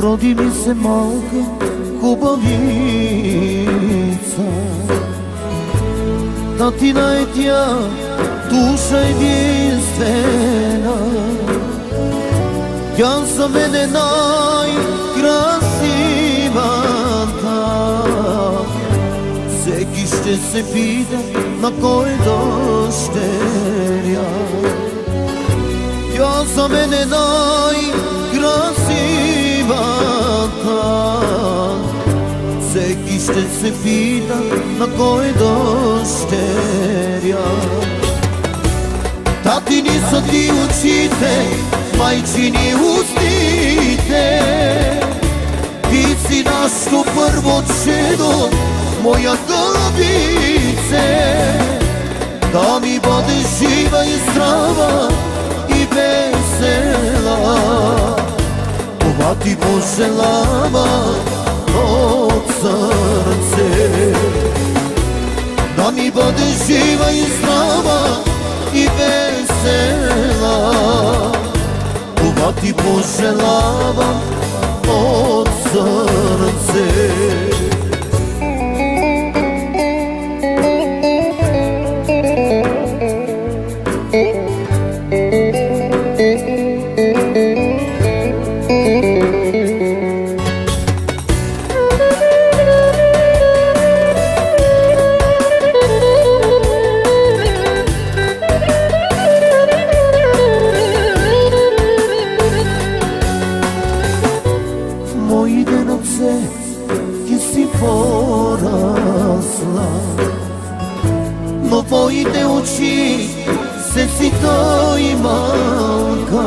Роди ми се малка хубавица, татина е тя, душа единствена. Тя за мен е най-красивата. Всеки ще се пита на кой дъщеря. Тя за мен е най-красивата. Всеки ще се пита на кой дъщеря. Татини са ти очите, майчини устите. Ти си нашето първо чедо, моя гълъбице. Да ми бъде жива и здрава и весела. Това ти пожелава от сърце. Да ми бъде жива и здрава и весела. Това ти пожелавам от сърце. Но твоите очи се си той малка.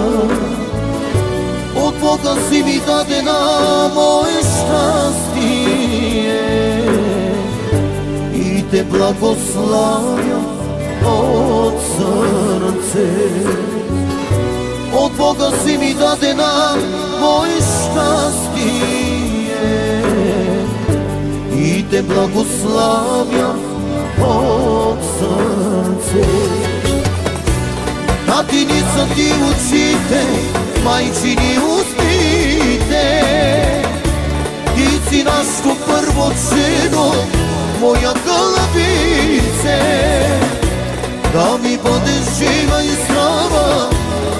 От Бога си ми дадена мое щастие и те благославя от сърце. От Бога си ми дадена мое щастие и те благославя от сърце. Татини са ти очите, майчини устите. Ти си нашето първо чедо, моя гълъбице. Да ми бъде жива и здрава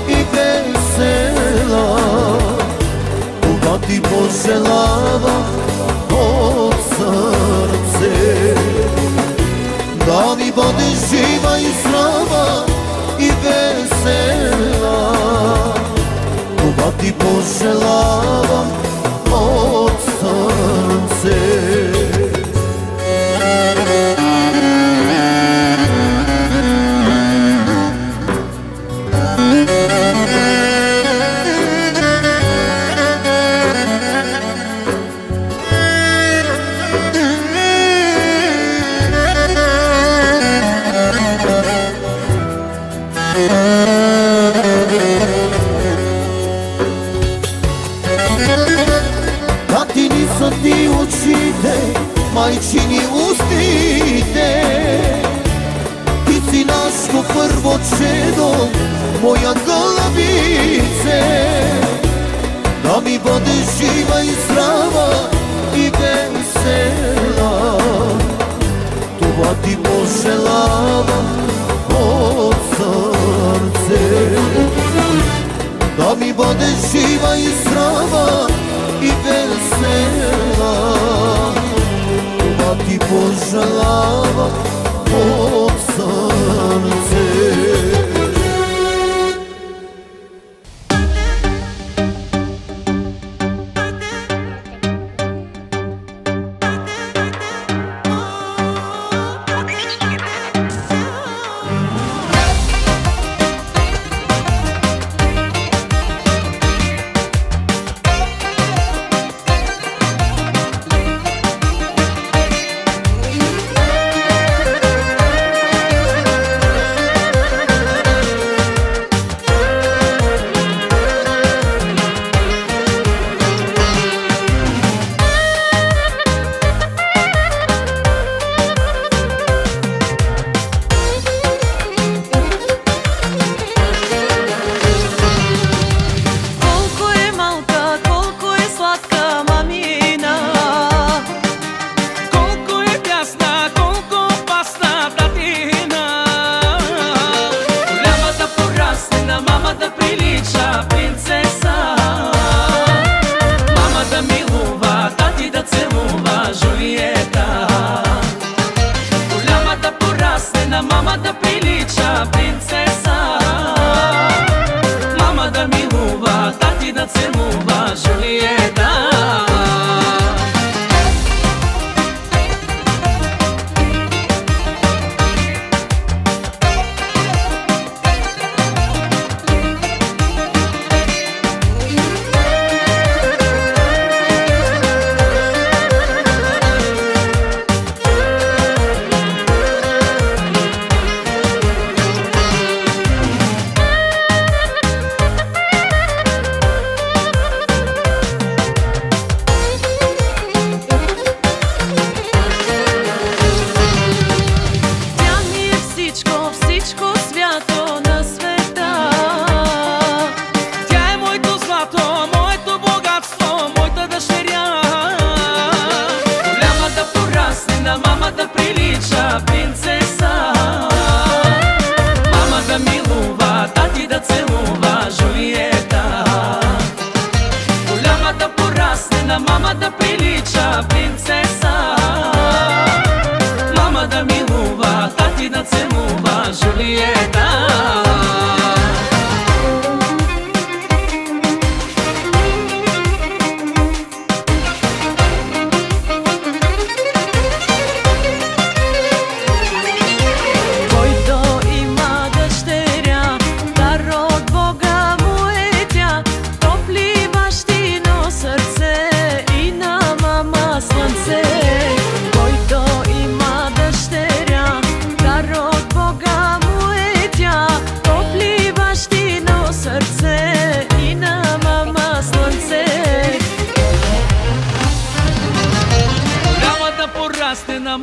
и весела. Това ти пожелава от сърце. Да ми бъде жива и здрава и весела. Това ти пожелавам от сърце. Татини са ти очите, майчини устите. Ти си нашето първо чедо, моя гълъбице. Да ми бъде жива и здрава и весела. Това ти пожелавам от сърце. Да ми бъде жива и здрава и весела. Това ти пожелавам от сърце.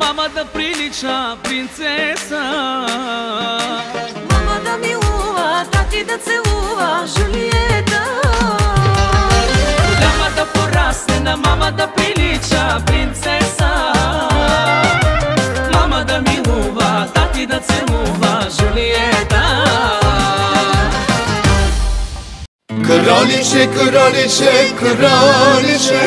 Mama da prilična princesa. Mama da milува, tati da целува, Julieta. Голяма да порасне, на мама да прилича принцеса. Мама да милува, тати да целува, Julieta. Kraliçe, kraliçe, kraliçe,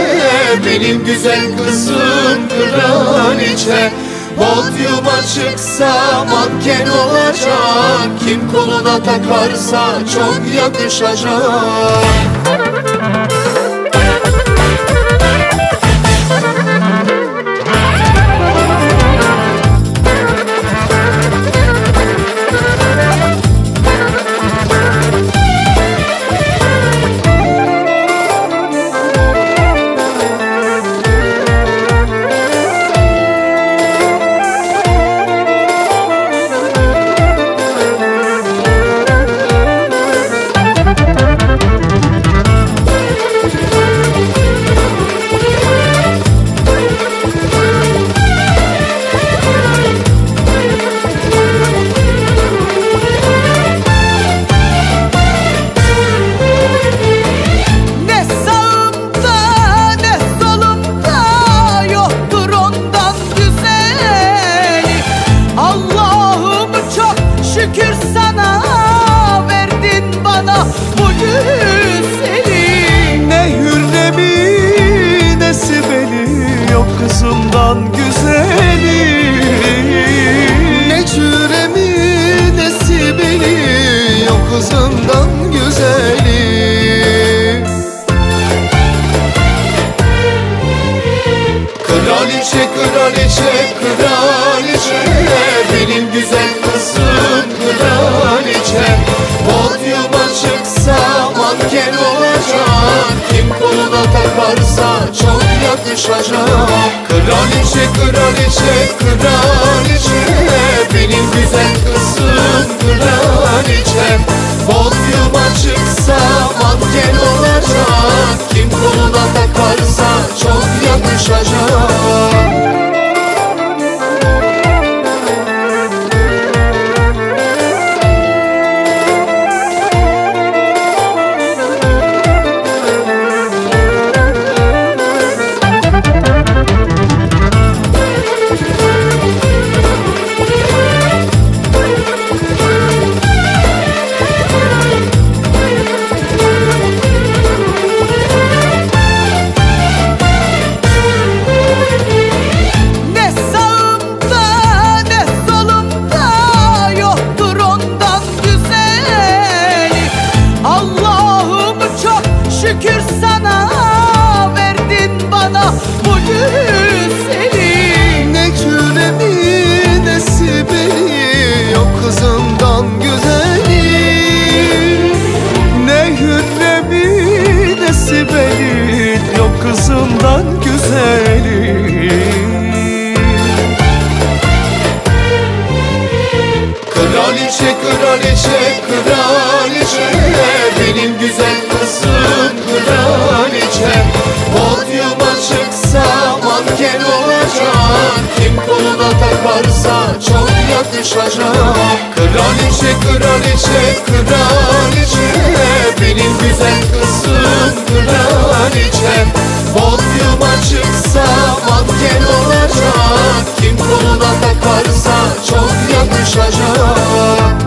benim güzel kızım kraliçe. Podyuma çıksa manken olacak, kim koluna takarsa çok yakışacak. Kızımdan güzeli, Ne Cürem'i ne Sibel'i, yok kızımdan güzeli. Kraliçe, kraliçe, kraliçe, benim güzel kızım kraliçe. Podyuma çıksa manken olacak, kim koluna takarsa çok yakışacak. Kraliçe, kraliçe, kraliçe, benim güzel kızım kraliçe. Podyuma çıksa manken olacak, kim koluna takarsa çok yakışacak. Kızımdan güzeli. Kraliçe, kraliçe, kraliçe, benim güzel kızım kraliçe. Podyuma çıksa manken olacak, kim koluna takarsa çok yakışacak. Kraliçe, kraliçe, kraliçe, benim güzel kızım kraliçe. Podyuma çıksa manken olacak, kim koluna takarsa çok yakışacak.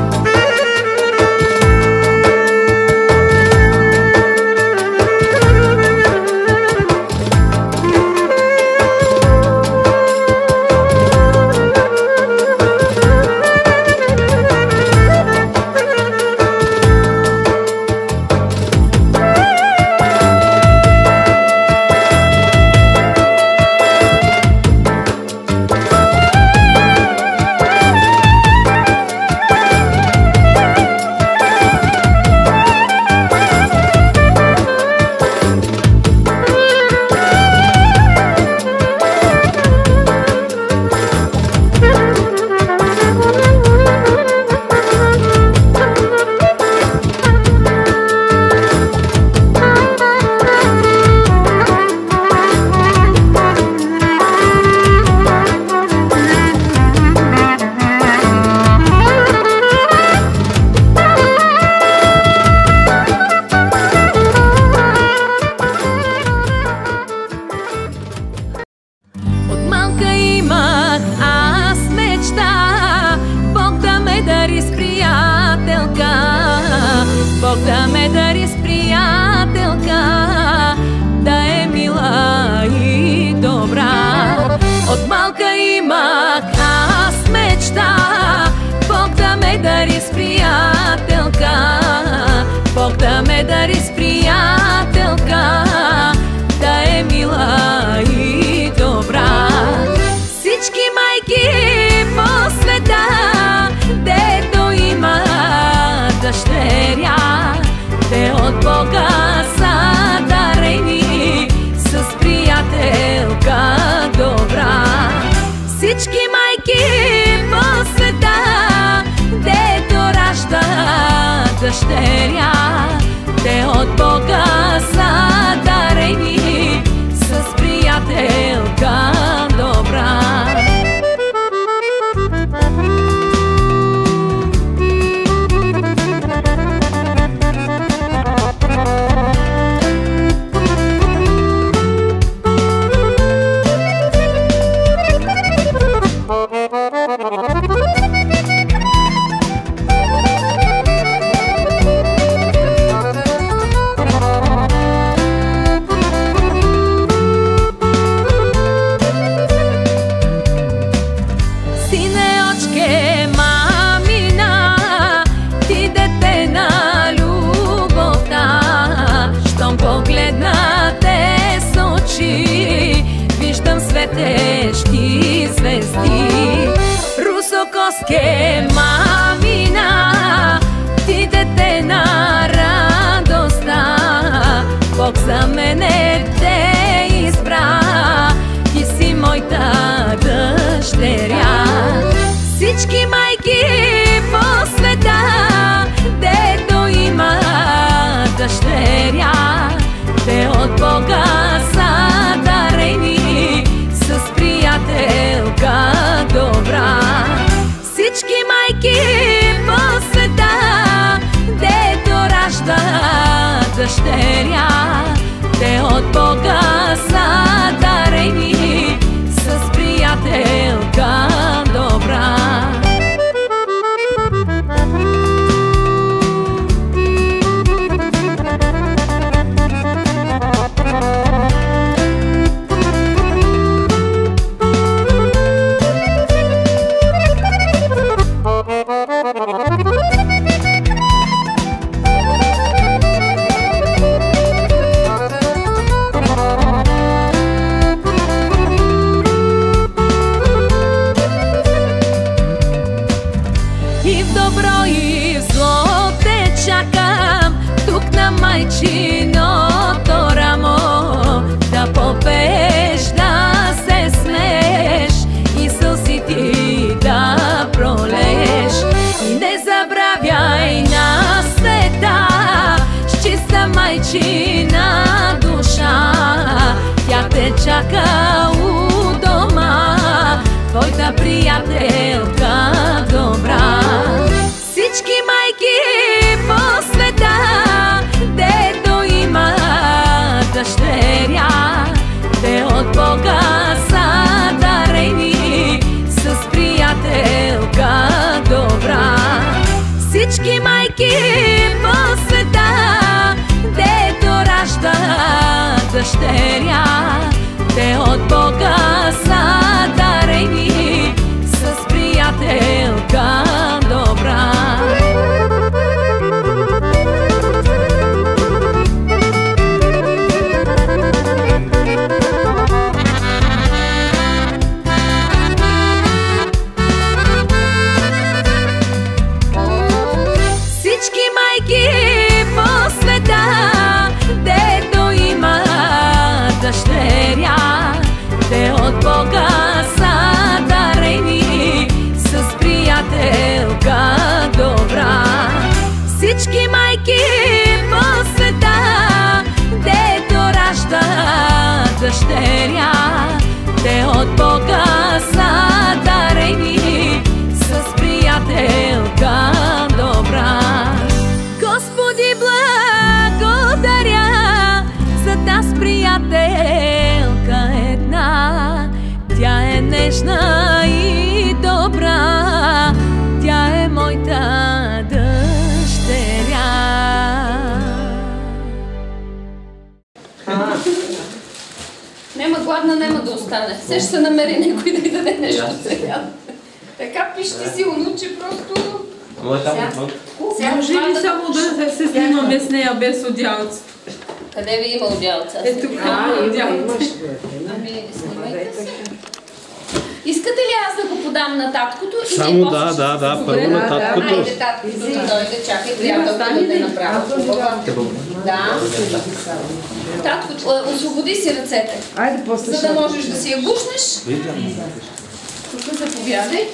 дари с приятелка, да е мила и добра. Всички майки по света, дето има дъщеря, те от Бога са дарени с приятелка добра. Всички майки по света, дето раждат дъщеря, те от Бога са дарени с приятелка добра. Светещи звезди, русокоске мамина, ти дете на радостта, Бог за мене те избра, ти си моята дъщеря. Всички майки по света, дето има дъщеря, те от Бога са дарени с приятелка добра. Всички майки по света, дето раждат дъщеря, те от Бога са дарени с приятелка добра. Майчиното рамо, да попееш, да се смееш и сълзи ти да пролееш. И не забравяй на света с чиста майчина душа, тя те чака у дома, твоята приятелка добра. Всички майки по света, дето има дъщеря, те от Бога са дарени с приятелка добра. Всички майки по света, дето раждат дъщеря, те от Бога са дарени с приятелка добра. Всички майки по света, дето има дъщеря, те от Бога са дарени с приятелка добра. Всички майки по света, дето раждат дъщеря, те от Бога са дарени с приятелка добра. Господи, благодаря за таз приятелка една, тя е нежна и добра, тя е моята дъщеря. Нема гладна, нема да остане. Все ще се намери някой да й даде нещо сега. Така пищи си, унуче, просто Може ли само да се снимаме с нея без одялце? Къде ви има одялца? Ето тук одялце. Ами, снимайте се. Искате ли аз да го подам на таткото? Само да, първо на таткото. Айде, таткото да дойде, чакай, приятелка да направя. Да. Татко, освободи си ръцете. Айде, после За да можеш да си я гушнеш. Тук заповядай.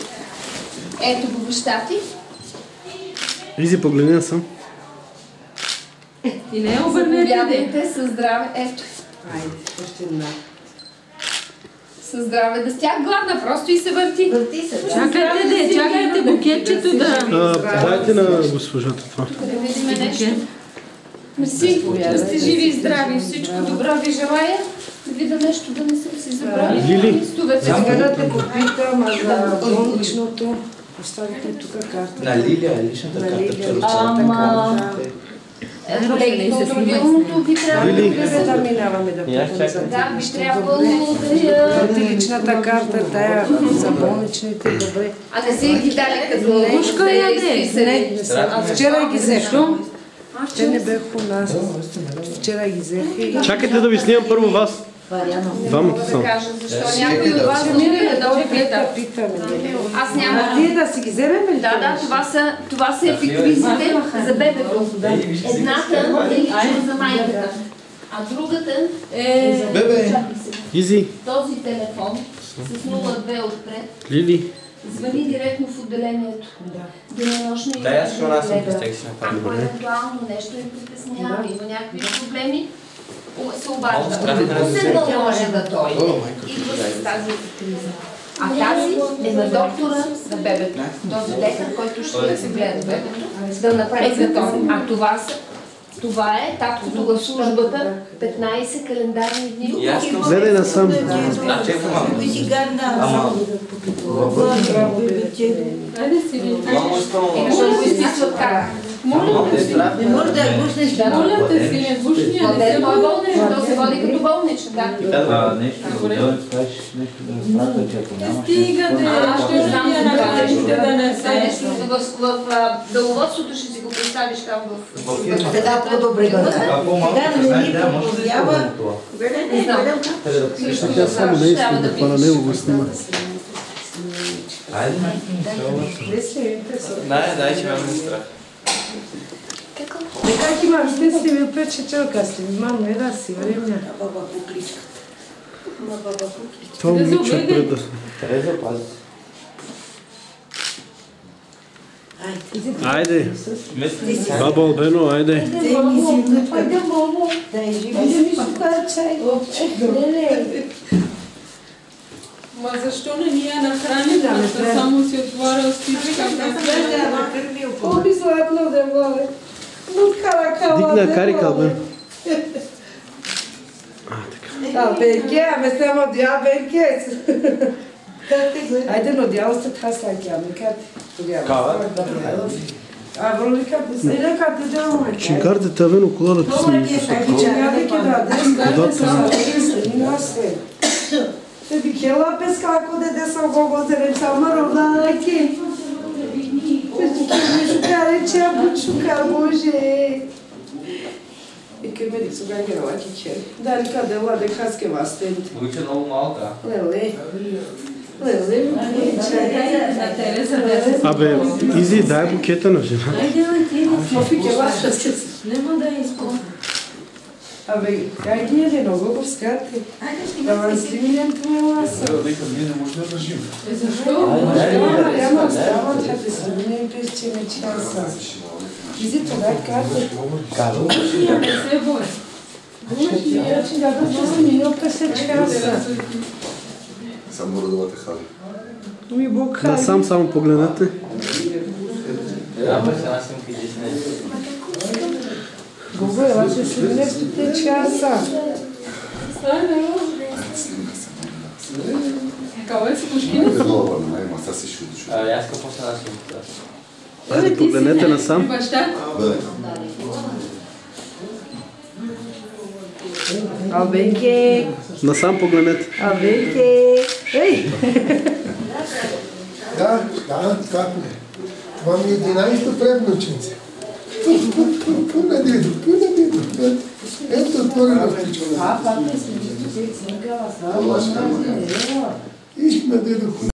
Ето го баща ти. Изи, погледни насам. И не обърнете. Заповядайте със здраве. Ето. Айде, още една. Със здраве да стях гладна, просто и се върти. Върти се. Чакайте букетчето да... Дайте на госпожата това. Да видим нещо. Мерси, да сте живи и здрави. Всичко добро ви желая. Да видя нещо да не съм си забравила. Лили. Сега да те попитам за болничното. Оставите тук карта. На Лилия, личната карта. Ама... Колегите от родилното би трябвало Да минаваме да питам за да, би трябвало да я... личната карта, тая за болничните, добре. А не си ги дали като Пушка яде. Не, вчера ги взех. Те не бях у нас. Вчера ги взех. Чакайте да ви снимам първо вас. Двамата да само. кажа, защо някой от вас да ме пита. Аз няма. Ние да си ги вземем ли? Да, това са епикризите за бебето. Едната е лично за майката, а другата е... Бебе! Изи. Този телефон с 02 отпред. Лили. Звъни директно в отделението. Денонощно и Аз ще нас не пестех си направи. ако евентуално нещо им притеснява, има някакви проблеми, се обажда. Уседнал може да дойде. Идва с тази криза. А тази е на доктора на бебето. Този лекар, който ще се гледа бебето, да направи затон. А това е таткото в службата, 15 календарни дни. Гледай насам. Айде си ли. И ще го изписват как. Моля те си, не бушния. той е болничен, то се води като болничен, да. Нещо да разправя, че ако нямаш... Стига Ще знам да направите да не се... нещо в деловодството ще си го представиш там в... Така по-добре го да. Сега да не ни повлиява. Не знам. Тя само не иска да хвана него го снима. Айде, дай, че имаме страх. Как имам, ще сте ми опет чечелка, сте ми мам, не да си време. Това момиче пред да... Тереза, пази. Айде. Баба Албено, айде. Ма защо не ни я нахраним, да само си отворя устичка? Оби златно да бъде. Дигна карика, Албено. Бенке, аме само дя бенке. Айде, но дяло сте тхас лаки, аме кати. Кава? А, вролика, не кати дяло ме. Чинкарте тавен около да ти снимиш. Чинкарте ки да, Те бикела пес како деде со гого зерен самаровна лаки. Шукаре, че бучука, боже. И къде медик сега герала киче. Дали къде ладе хаске вастент. Луче много малка. Леле. Абе, Изи, дай букета на жена. Нема да изпълня. Абе, как ги е много пускате? Да ма снимем това ласа. Защо? Няма остава да снимем през чеме часа. Изи това карта. Казвам. Не се бой. Я че да снимем през часа. Само родовата хали. Ми Бог хали. Насам само погледнете. Абе, сега съм кидисне. Бого, ела ще снимем през часа. Кава си пушкина? Аз си шудиш. Аз какво се насим? Айде, погледнете насам. Баща? Абенке. Насам погледнете. Абенке. Ей! Да, как не? Това ми е 11-та правнученце. Пълна дедо. Ето отворена втичка. Ишма дедо.